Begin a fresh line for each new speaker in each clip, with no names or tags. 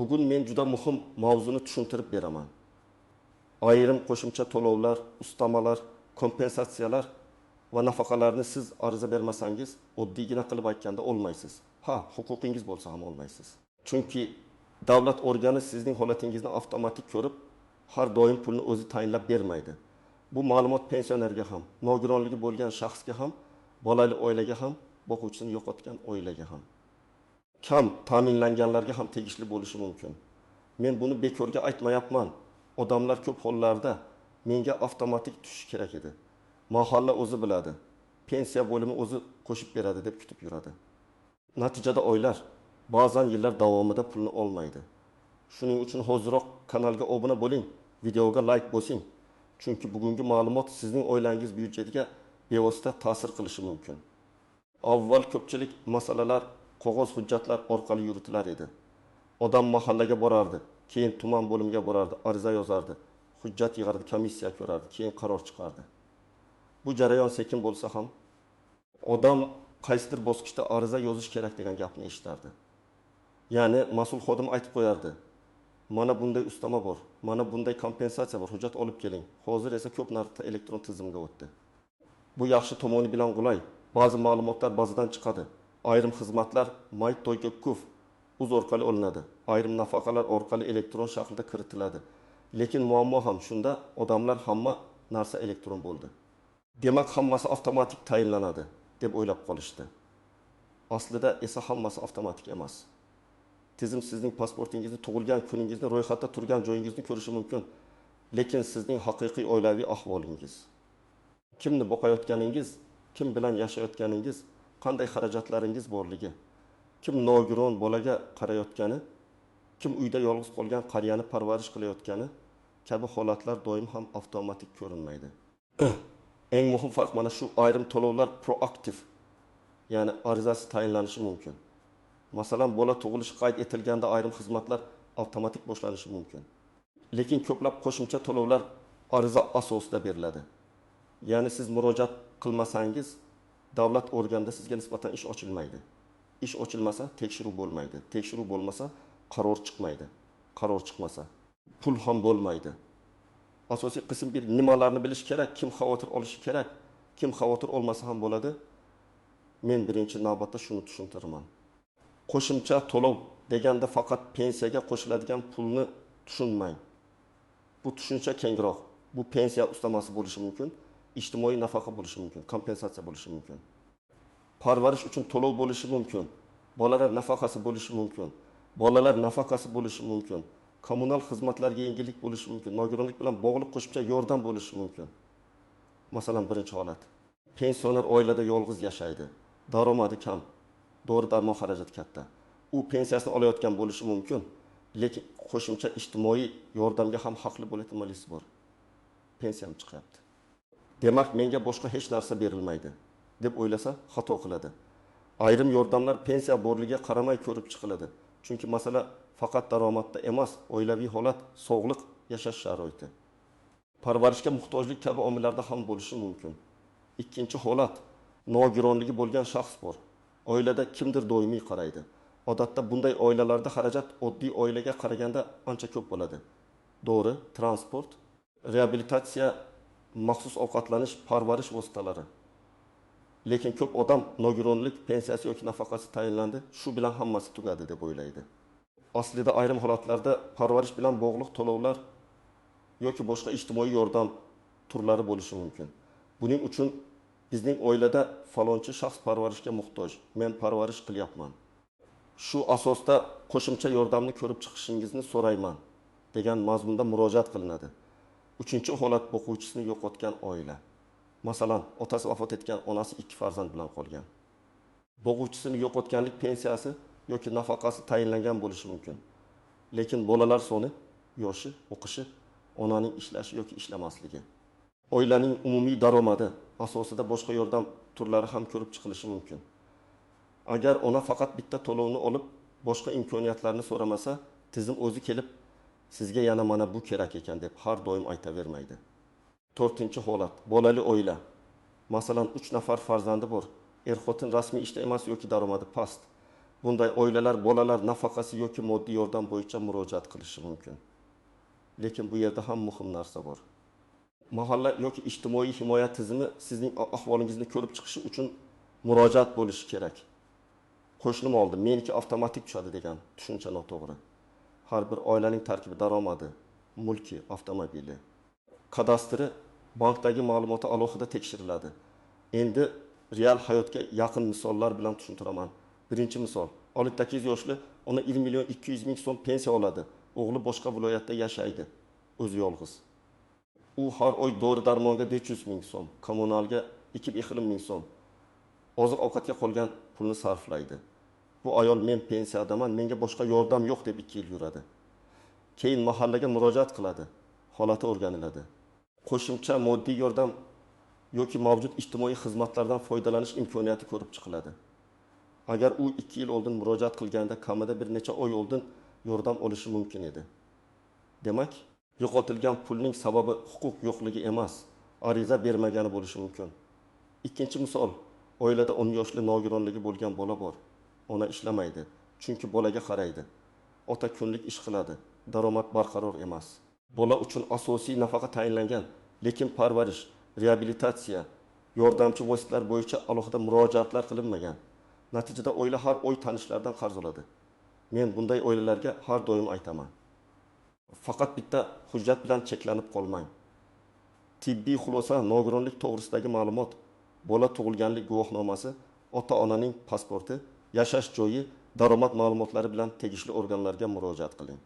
Bugun men juda muhim mavzuni tushuntirib beraman. Ayrim qo'shimcha to'lovlar, ustamalar, kompensatsiyalar va nafaqalarni siz ariza bermasangiz, oddiygina qilib aytganda olmaysiz. Ha, huquqingiz bo'lsa ham olmaysiz. Chunki davlat organi sizning holatingizni avtomatik ko'rib, har doim pulni o'zi tayinlab bermaydi. Bu ma'lumot pensionerga ham, nogironligi bo'lgan shaxsga ham, bolali oilaga ham, boquvchisini yo'qotgan oilaga ham, kam ta'minlanganlarga ham tegishli bo'lishi mumkin. Men buni bekorga aytmayapman. Odamlar ko'p hollarda menga avtomatik tushish kerak edi. Mahalla o'zi biladi. Pensiya bo'limi o'zi qo'shib beradi deb kutib yuradi. Natijada oylar, ba'zan yillar davomida pulni olmaydi. Shuning uchun hoziroq kanalga obuna bo'ling, videoga like bosing. Chunki bugungi ma'lumot sizning oilangiz byudjetiga bevosita ta'sir qilishi mumkin. Avval ko'pchilik masalalar qog'oz hujjatlar orqali yuritilar edi. Odam mahallaga borardi, keyin tuman bo'limiga borardi, ariza yozardi, hujjat yig'ardi, komissiya ko'rardi, keyin qaror chiqardi. Bu jarayon sekin bo'lsa ham, odam qaysidir bosqichda ariza yozish kerak degan gapni eshitardi. Ya'ni mas'ul xodim aytib qo'yardi: "Mana bunday ustama bor, mana bunday kompensatsiya bor, hujjat olib keling." Hozir esa ko'p narsa elektron tizimga o'tdi. Bu yaxshi tomoni bilan qulay. Ba'zi ma'lumotlar bazadan chiqadi. Ayrim xizmatlar MyToyKo'p uz orqali olinadi. Ayrim nafaqalar orqali elektron shaklda kiritiladi. Lekin muammo ham shunda, odamlar hamma narsa elektron bo'ldi. Demak, hammasi avtomatik tayinlanadi deb o'ylab qolishdi. Aslida esa hammasi avtomatik emas. Tizim sizning pasportingizni, tug'ilgan kuningizni, ro'yxatda turgan joyingizni ko'rishi mumkin, lekin sizning haqiqiy oilaviy ahvolingiz, kimni boqayotganingiz, kim bilan yashayotganingiz, qanday xarajatlaringiz borligi, kim nogiron bolaga qarayotgani, kim uyda yolg'iz qolgan qariyani parvarish qilayotgani kabi holatlar doim ham avtomatik ko'rinmaydi. Eng muhim farq mana shu: ayrim to'lovlar proaktiv, ya'ni arizasi tayinlanishi mumkin. Masalan, bola tug'ilishi qayd etilganda ayrim xizmatlar avtomatik boshlanishi mumkin. Lekin ko'plab qo'shimcha to'lovlar ariza asosida beriladi. Ya'ni siz murojaat qilmasangiz, davlat organida sizga nisbatan ish ochilmaydi. Ish ochilmasa, tekshiruv bo'lmaydi. Tekshiruv bo'lmasa, qaror chiqmaydi. Qaror chiqmasa, pul ham bo'lmaydi. Asosiy qism bir nimalarni bilish kerak, kim xavotir olishi kerak, kim xavotir olmasa ham bo'ladi. Men birinchi navbatda shuni tushuntiraman. Qo'shimcha to'lov deganda faqat pensiyaga qo'shiladigan pulni tushunmang. Bu tushuncha kengroq. Bu pensiya ustamasi bo'lishi mumkin, ijtimoiy nafaqa bo'lishi mumkin, kompensatsiya bo'lishi mumkin. Parvarish uchun to'lov bo'lishi mumkin, bolalar nafaqasi bo'lishi mumkin, bolalar nafaqasi bo'lishi mumkin, kommunal xizmatlarga yengillik bo'lishi mumkin, nogironlik bilan bog'liq qo'shimcha yordam bo'lishi mumkin. Masalan, birinchi holat: pensioner oilada yolg'iz yashaydi, daromadi kam, dori-darmon xarajati katta. U pensiyasini olayotgan bo'lishi mumkin, lekin qo'shimcha ijtimoiy yordamga ham haqli bo'l ehtimolisi bor. Pensiyam chiqyapti, demak menga boshqa hech narsa berilmaydi deb o'ylasa xato qiladi. Ayrim yordamlar pensiya borligiga qaramay ko'rib chiqiladi. Chunki masala faqat daromadda emas, oilaviy holat, sog'liq, yashash sharoiti, parvarishga muhtojlik kabi omillarda ham bo'lishi mumkin. Ikkinchi holat: nogironligi bo'lgan shaxs bor. Oilada kimdir doimiy qaraydi. Odatda bunday oilalarda xarajat oddiy oilaga qaraganda ancha ko'p bo'ladi. Dori, transport, reabilitatsiya, maxsus ovqatlanish, parvarish vositalari. Lekin ko'p odam nogironlik pensiyasi yoki nafaqasi tayinlandi, shu bilan hammasi tugadi deb o'ylaydi. Aslida ayrim holatlarda parvarish bilan bog'liq to'lovlar yoki boshqa ijtimoiy yordam turlari bo'lishi mumkin. Buning uchun bizning oilada falonchi shaxs parvarishga muhtoj, men parvarish qilyapman, shu asosda qo'shimcha yordamni ko'rib chiqishingizni so'rayman degan mazmunda murojaat qilinadi. Uchinchi holat: boquvchisini yo'qotgan oila. Masalan, otasi vafot etgan, onasi 2 farzand bilan qolgan. Boquvchisini yo'qotganlik pensiyasi yoki nafaqasi tayinlangan bo'lishi mumkin. Lekin bolalar soni, yoshi, o'qishi, onaning ishlashi yoki ishlamasligi, oilaning umumiy daromadi asosida boshqa yordam turlari ham ko'rib chiqilishi mumkin. Agar ona faqat bitta to'lovni olib, boshqa imkoniyatlarni so'ramasa, tizim o'zi kelib sizga yana mana bu kerak ekan deb har doim aytavermaydi. To'rtinchi holat: bolali oila. Masalan, 3 nafar farzandi bor. Er-xotin rasmiy ishda emas yoki daromadi past. Bunday oilalar, bolalar nafaqasi yoki moddiy yordam bo'yicha murojaat qilishi mumkin. Lekin bu yerda ham muhim narsa bor. Mahalla yoki ijtimoiy himoya tizimi sizning ahvolingizni ko'rib chiqishi uchun murojaat bo'lishi kerak. Qo'shnim oldi, meniki avtomatik tushadi degan tushuncha noto'g'ri. Har bir oilaning tarkibi daromadi, mulki, avtomobili, kadastri, bankdagi ma'lumoti alohida tekshiriladi. Endi real hayotga yaqin misollar bilan tushuntiraman. Birinchi misol, 18 yoshli ona 1 million 200 ming so'm pensiya oladi. O'g'li boshqa viloyatda yashaydi, o'zi yolg'iz. U har oy dori darmonga 500 ming so'm, kommunalga 2 ming so'm, oziq-ovqatga qolgan pulni sarflaydi. Bu ayol men pensiyadaman, menga boshqa yordam yo'q deb 2 yil yuradi. Keyin mahallaga murojaat qiladi, holati o'rganiladi. Qo'shimcha moddiy yordam yoki mavjud ijtimoiy xizmatlardan foydalanish imkoniyati ko'rib chiqiladi. Agar u 2 yil oldin murojaat qilganda kamida bir necha oy oldin yordam olishi mumkin edi. Demak, yo'qotilgan pulning sababi huquq yo'qligi emas, ariza bermagani bo'lishi mumkin. Ikkinchi misol, oilada 10 yoshli nogironligi bo'lgan bola bor. Ona ishlamaydi, chunki bolaga qaraydi. Ota kunlik ish qiladi, daromad barqaror emas. Bola uchun asosiy nafaqa tayinlangan, lekin parvarish, reabilitatsiya, yordamchi vositalar bo'yicha alohida murojaatlar qilinmagan. Natijada oila har oy tanishlardan qarz oladi. Men bunday oilalarga har doim aytaman. Faqat bitta hujjat bilan cheklanib qolmang. Tibbiy xulosa, nogironlik to'g'risidagi ma'lumot, bola tug'ilganlik guvohnomasi, ota-onaning pasporti, yashash joyi, daromad ma'lumotlari bilan tegishli organlarga murojaat qiling.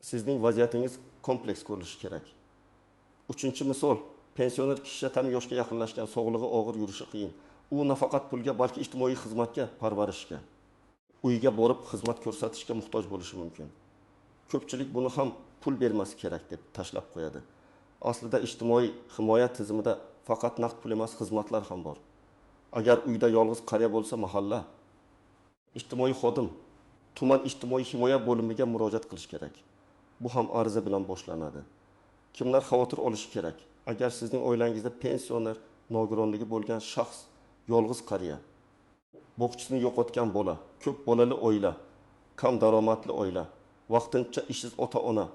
Sizning vaziyatingiz kompleks ko'rilishi kerak. Uchinchi misol, pensioner kishi tam yoshga yaqinlashgan, sog'lig'i og'ir, yurishi qiyin. U nafaqat pulga, balki ijtimoiy xizmatga, parvarishga, uyga borib xizmat ko'rsatishga muhtoj bo'lishi mumkin. Ko'pchilik buni ham pul bermasi kerak deb tashlab qo'yadi. Aslida ijtimoiy himoya tizimida faqat naqd pul emas, xizmatlar ham bor. Agar uyda yolg'iz qariya bo'lsa, mahalla, ijtimoiy xodim, tuman ijtimoiy himoya bo'limiga murojaat qilish kerak. Bu ham ariza bilan boshlanadi. Kimlar xavotir olishi kerak? Agar sizning oilangizda pensioner, nogironligi bo'lgan shaxs, yolg'iz qariya, bog'chisini yo'qotgan bola, ko'p bolali oila, kam daromadli oila, vaqtincha ishsiz ota-ona,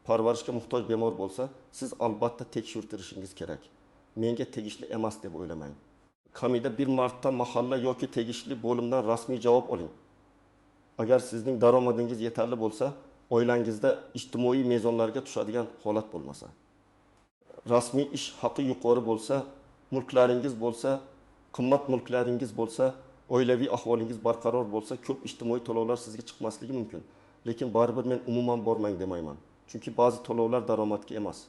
parvarishga muhtoj bemor bo'lsa, siz albatta tekshirtirishingiz kerak. Menga tegishli emas deb o'ylamang. Kamida bir marta mahalla yoki tegishli bo'limdan rasmiy javob oling. Agar sizning daromadingiz yetarli bo'lsa, oilangizda ijtimoiy mezonlarga tushadigan holat bo'lmasa, rasmiy ish haqi yuqori bo'lsa, mulklaringiz bo'lsa, qimmat mulklaringiz bo'lsa, oilaviy ahvolingiz barqaror bo'lsa, ko'p ijtimoiy to'lovlar sizga chiqmasligi mumkin. Lekin baribir men umuman bormang demayman. Chunki ba'zi to'lovlar daromadga emas,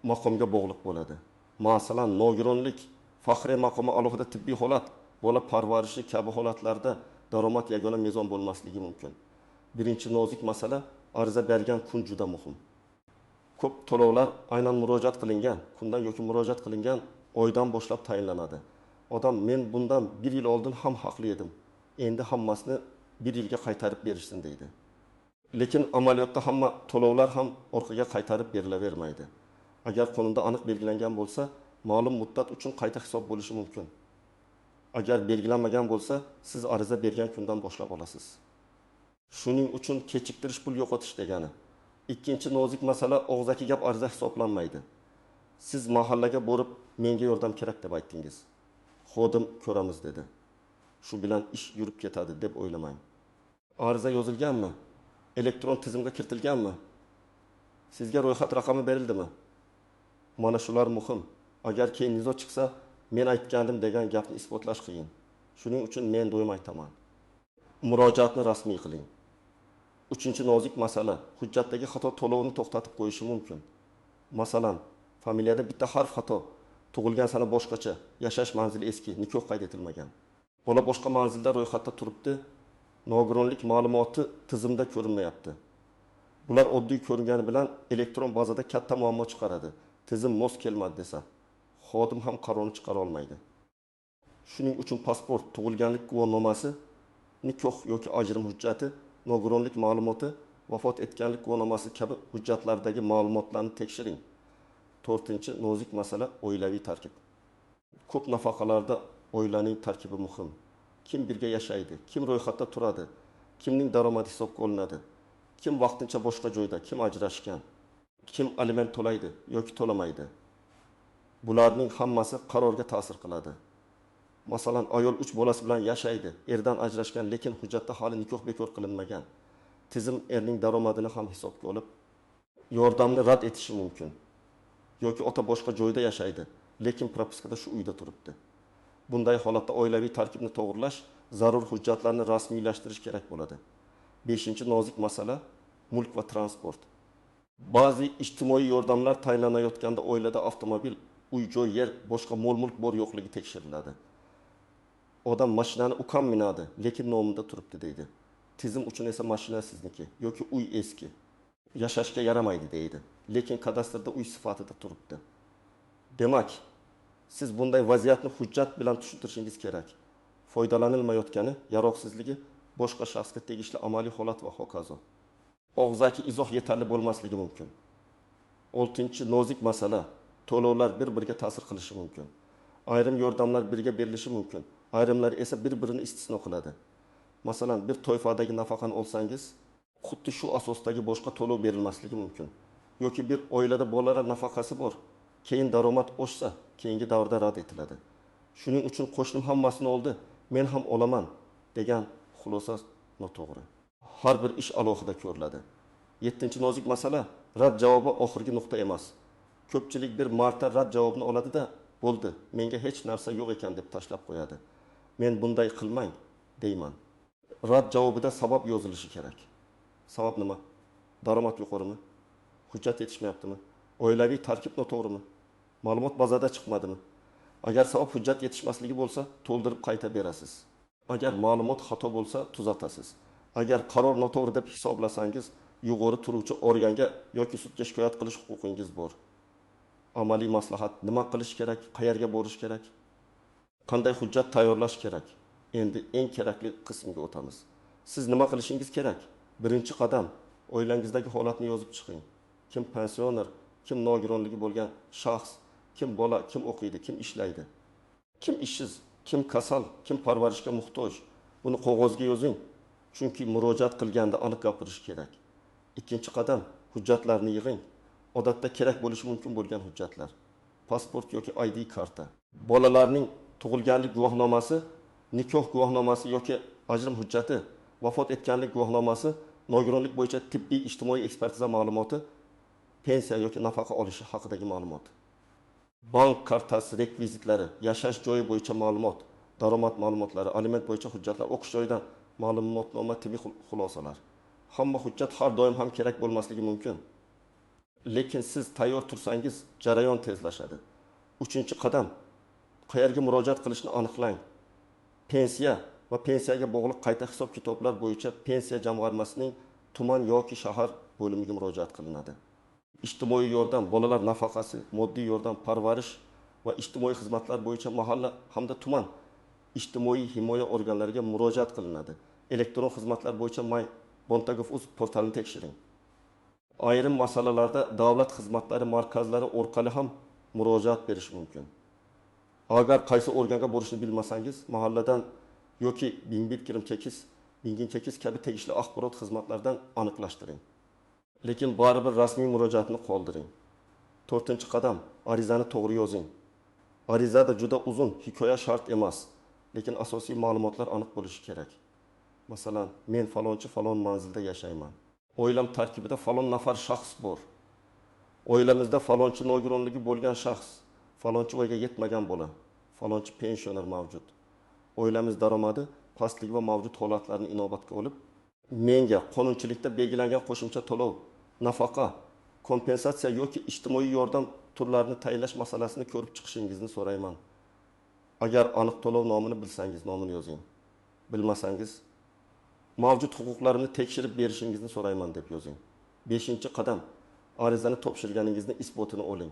maqomga bog'liq bo'ladi. Masalan, nogironlik, faxriy maqomi alohida tibbiy holat, bola parvarishi kabi holatlarda daromad yagona mezon bo'lmasligi mumkin. Birinchi nozik masala, ariza bergan kun juda muhim. Ko'p to'lovlar aynan murojaat qilingan kundan yoki murojaat qilingan oydan boshlab tayinlanadi. Odam men bundan 1 yil oldin ham haqli edim. Endi hammasini 1 yilga qaytarib berishsin deydi. Lekin amaliyotda hamma to'lovlar ham orqaga qaytarib berilavermaydi. Agar qonunda aniq belgilangan bo'lsa, ma'lum muddat uchun qayta hisob bo'lishi mumkin. Agar belgilanmagan bo'lsa, siz ariza bergan kundan boshlab olasiz. Shuning uchun kechiktirish pul yo'qotish degani. Ikkinchi nozik masala, og'zaki gap ariza hisoblanmaydi. Siz mahallaga borib, menga yordam kerak deb aytdingiz. Xodim ko'ramiz dedi. Shu bilan ish yurib ketadi deb o'ylamang. Ariza yozilganmi? Elektron tizimga kiritilganmi? Sizga ro'yxat raqami berildimi? Mana shular muhim. Agar keyin nizo chiqsa, men aytgandim degan gapni isbotlash qiyin. Shuning uchun men doim aytaman. Murojaatni rasmiy qiling. Uchinchi nozik masala, hujjatdagi xato to'lovni to'xtatib qo'yishi mumkin. Masalan, familiyada bitta harf xato, tug'ilgan sana boshqacha, yashash manzili eski, nikoh qayd etilmagan. Bola boshqa manzilda ro'yxatda turibdi, nogironlik ma'lumoti tizimda ko'rinmayapti. Bular oddiy ko'ringani bilan elektron bazada katta muammo chiqaradi. Tizim mos kelmadi desa, xodim ham qarorni chiqara olmaydi. Shuning uchun pasport, tug'ilganlik guvohnomasi, nikoh yoki ajrim hujjati, nogironlik ma'lumoti, vafot etganlik guvohnomasi kabi hujjatlardagi ma'lumotlarni tekshiring. 4-chi nozik masala, oilaviy tarkib. Ko'p nafaqalarda oilaning tarkibi muhim. kim birga yashaydi, kim ro'yxatda turadi, kimning daromadi hisobga olinadi, kim vaqtincha boshqa joyda, kim ajrashgan, kim aliment to'laydi yoki to'lamaydi. Bularning hammasi qarorga ta'sir qiladi. Masalan, ayol 3 bolasi bilan yashaydi, erdan ajrashgan, lekin hujjatda hali nikoh bekor qilinmagan. Tizim erning daromadini ham hisobga olib, yordamni rad etishi mumkin. Yoki ota boshqa joyda yashaydi, lekin propiskada shu uyda turibdi. Bunday holatda oilaviy tarkibni to'g'irlash, zarur hujjatlarni rasmiylashtirish kerak bo'ladi. 5-nozik masala mulk va transport. Ba'zi ijtimoiy yordamlar tayinlanayotganda oilada avtomobil, uy-joy, yer, boshqa mol-mulk bor yo'qligi tekshiriladi. Odam mashinani ukam minadi, lekin nomida turibdi deydi. Tizim uchun esa mashina sizniki yoki uy eski, yashashga yaramaydi deydi, lekin kadastrda uy sifatida turibdi. Demak, siz bunday vaziyatni hujjat bilan tushuntirishingiz kerak. Foydalanilmayotgani, yaroqsizligi, boshqa shaxsga tegishli amaliy holat va hokazo. Og'zaki izoh yetarli bo'lmasligi mumkin. 6-nozik masala, to'lovlar bir-biriga ta'sir qilishi mumkin. Ayrim yordamlar birga berilishi mumkin, ayrimlar esa bir-birini istisno qiladi. Masalan, bir toifadagi nafaqani olsangiz, xuddi shu asosdagi boshqa to'lov berilmasligi mumkin. Yoki bir oilada bolalar nafaqasi bor, keyin daromad oshsa, keyingi davrda rad etiladi. Shuning uchun qo'shnim hammasini oldi, men ham olaman degan xulosa noto'g'ri. Har bir ish alohida ko'riladi. 7-nozik masala, rad javobi oxirgi nuqta emas. Ko'pchilik bir marta rad javobini oladi-da, bo'ldi, menga hech narsa yo'q ekan deb tashlab qo'yadi. Men bunday qilmang deyman. Rad javobida sabab yozilishi kerak. Sabab nima? Daromad yuqorimi? Hujjat yetishmayaptimi? Oilaviy tarkib noto'g'rimi? Ma'lumot bazada chiqmadimi? Agar sabab hujjat yetishmasligi bo'lsa, to'ldirib qayta berasiz. Agar ma'lumot xato bo'lsa, tuzatasiz. Agar qaror noto'g'ri deb hisoblasangiz, yuqori turuvchi organga yoki sudga shikoyat qilish huquqingiz bor. Amaliy maslahat, nima qilish kerak, qayerga borish kerak, qanday hujjat tayyorlash kerak? Endi eng kerakli qismga o'tamiz. Siz nima qilishingiz kerak? Birinchi qadam, oilangizdagi holatni yozib chiqing. Kim pensioner, kim nogironligi bo'lgan shaxs, kim bola, kim o'qiydi, kim ishlaydi, kim ishsiz, kim kasal, kim parvarishga muhtoj. Buni qog'ozga yozing. Chunki murojaat qilganda aniq gapirish kerak. Ikkinchi qadam, hujjatlarni yig'ing. Odatda kerak bo'lishi mumkin bo'lgan hujjatlar. Pasport yoki ID karta. Bolalarning tug'ilganlik guvohnomasi, nikoh guvohnomasi yoki ajrim hujjati, vafot etganlik guvohnomasi, nogironlik bo'yicha tibbiy ijtimoiy ekspertiza ma'lumoti, pensiya yoki nafaqa olishi haqidagi ma'lumot. Bank kartasi rekvizitlari, yashash joyi bo'yicha ma'lumot, daromad ma'lumotlari, aliment bo'yicha hujjatlar, o'qish joyidan ma'lumotnoma, tibbiy xulosalar. Hamma hujjat har doim ham kerak bo'lmasligi mumkin. Lekin siz tayyor tursangiz, jarayon tezlashadi. 3-qadam, qayerga murojaat qilishni aniqlang. Pensiya va pensiyaga bog'liq qayta hisob-kitoblar bo'yicha pensiya jamg'armasining tuman yoki shahar bo'limiga murojaat qilinadi. Ijtimoiy yordam, bolalar nafaqasi, moddiy yordam, parvarish va ijtimoiy xizmatlar bo'yicha mahalla hamda tuman ijtimoiy himoya organlariga murojaat qilinadi. Elektron xizmatlar bo'yicha My.Bontagov.uz portalini tekshiring. Ayrim masalalarda davlat xizmatlari markazlari orqali ham murojaat berish mumkin. Agar qaysi organga borishni bilmasangiz, mahalladan yoki Bingin-Chekis kabi tegishli axborot xizmatlaridan aniqlashtiring. Lekin baribir rasmiy murojaatni qoldiring. 4-qadam, arizani to'g'ri yozing. Arizada juda uzun, hikoya shart emas, lekin asosiy ma'lumotlar aniq bo'lishi kerak. Masalan, men falonchi falon manzilda yashayman. Oilam tarkibida falon nafar shaxs bor. Oilamizda falonchi nogironligi bo'lgan shaxs, falonchi voyaga yetmagan bola, falonchi pensioner mavjud. Oilamiz daromadi pastlik va mavjud holatlarni inobatga olib, menga qonunchilikda belgilangan qo'shimcha to'lov, nafaqa, kompensatsiya yoki ijtimoiy yordam turlarini tayinlash masalasini ko'rib chiqishingizni so'rayman. Agar aniq to'lov nomini bilsangiz, nomini yozing. Bilmasangiz, mavjud huquqlarimni tekshirib berishingizni so'rayman deb yozing. 5-qadam, arizani topshirganingizni isbotini oling.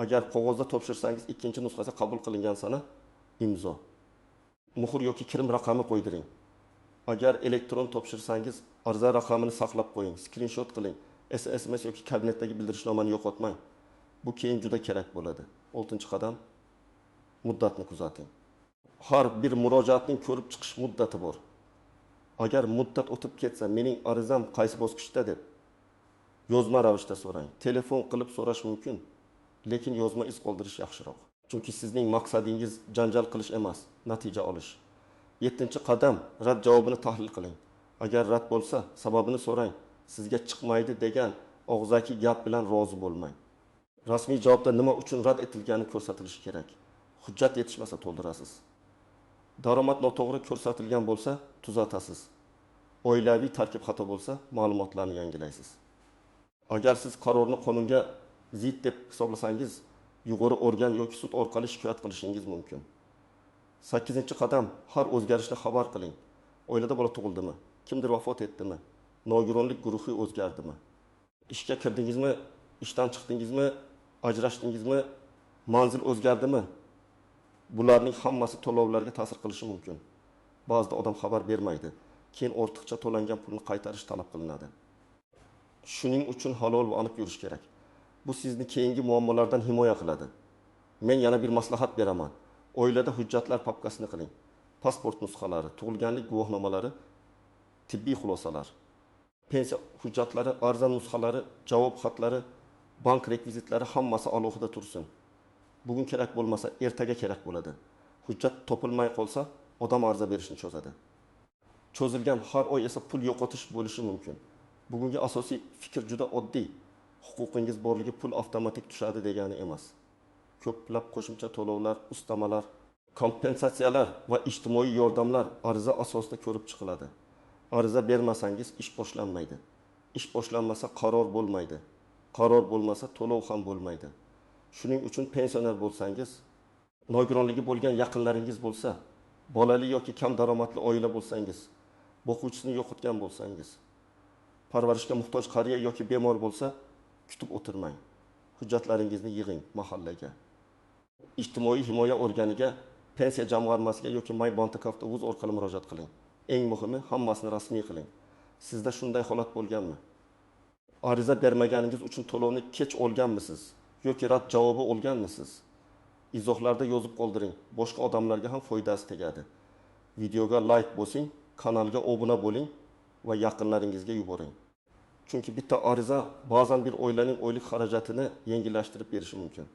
Agar qog'ozda topshirsangiz, ikkinchi nusxasi qabul qilingan sana imzo. Muhr yoki kirim raqami qo'ydiring. Agar elektron topshirsangiz, ariza raqamini saqlab qo'ying, skrinshot qiling. SMS yoki kabinetdagi bildirishnomani yo'qotmang. Bu keyin juda kerak bo'ladi. 6-qadam, muddatni kuzating. har bir murojaatning ko'rib chiqish muddati bor. Agar muddat o'tib ketsa, mening arizam qaysi bosqichda deb yozma ravishda so'rang. Telefon qilib so'rash mumkin, lekin yozma iz qoldirish yaxshiroq. Chunki sizning maqsadingiz janjal qilish emas, natija olish. 7-qadam rad javobini tahlil qiling. Agar rad bo'lsa, sababini so'rang. Sizga chiqmaydi degan og'zaki gap bilan rozi bo'lmang. Rasmiy javobda nima uchun rad etilgani ko'rsatilishi kerak. Hujjat yetishmasa to'ldirasiz. Daromad noto'g'ri ko'rsatilgan bo'lsa, tuzatasiz. Oilaviy tarkib xato bo'lsa, ma'lumotlarni yangilaysiz. Agar siz qarorni qonunga zid deb hisoblasangiz, yuqori organ yoki sud orqali shikoyat qilishingiz mumkin. 8-qadam har o'zgarishni xabar qiling. Oilada bola tug'ildimi? Kimdir vafot etdimi? Nogironlik guruhi o'zgardimi? Ishga kirdingizmi? Ishdan chiqdingizmi? Ajrashdingizmi? Manzil o'zgardimi? Bularning hammasi to'lovlarga ta'sir qilishi mumkin. Ba'zida odam xabar bermaydi. Keyin ortiqcha to'langan pulni qaytarish talab qilinadi. Shuning uchun halol va aniq yurish kerak. Bu sizni keyingi muammolardan himoya qiladi. Men yana bir maslahat beraman. Oilada hujjatlar papkasini qiling. Pasport nusxalari, tug'ilganlik guvohnomalari, tibbiy xulosalar, pensiya hujjatlari, ariza nusxalari, javob xatlari, bank rekvizitlari hammasi alohida tursin. Bugun kerak bo'lmasa, ertaga kerak bo'ladi. Hujjat topilmay qolsa, odam ariza berishni cho'zadi. Cho'zilgan har oy esa pul yo'qotish bo'lishi mumkin. Bugungi asosiy fikr juda oddiy. Huquqingiz borligi pul avtomatik tushadi degani emas. Ko'plab qo'shimcha to'lovlar, ustamalar, kompensatsiyalar va ijtimoiy yordamlar ariza asosida ko'rib chiqiladi. Ariza bermasangiz ish boshlanmaydi. Ish boshlanmasa qaror bo'lmaydi. Qaror bo'lmasa to'lov ham bo'lmaydi. Shuning uchun pensioner bo'lsangiz, nogironligi bo'lgan yaqinlaringiz bo'lsa, bolali yoki kam daromadli oila bo'lsangiz, o'quvchisini yo'qotgan bo'lsangiz, parvarishga muhtoj qariya yoki bemor bo'lsa, kutib o'tirmang. Hujjatlaringizni yig'ing mahallaga. Ijtimoiy himoya organiga, pensiya jamg'armasiga yoki mybank.uz orqali murojaat qiling. Eng muhimi, hammasini rasmiy qiling. Sizda shunday holat bo'lganmi? Ariza bermaganingiz uchun to'lovni kech olganmisiz yoki rad javobi olganmisiz? Izohlarda yozib qoldiring. Boshqa odamlarga ham foydasi tegadi. Videoga like bosing, kanalga obuna bo'ling va yaqinlaringizga yuboring. Chunki bitta ariza ba'zan bir oilaning oylik xarajatini yengillashtirib berishi mumkin.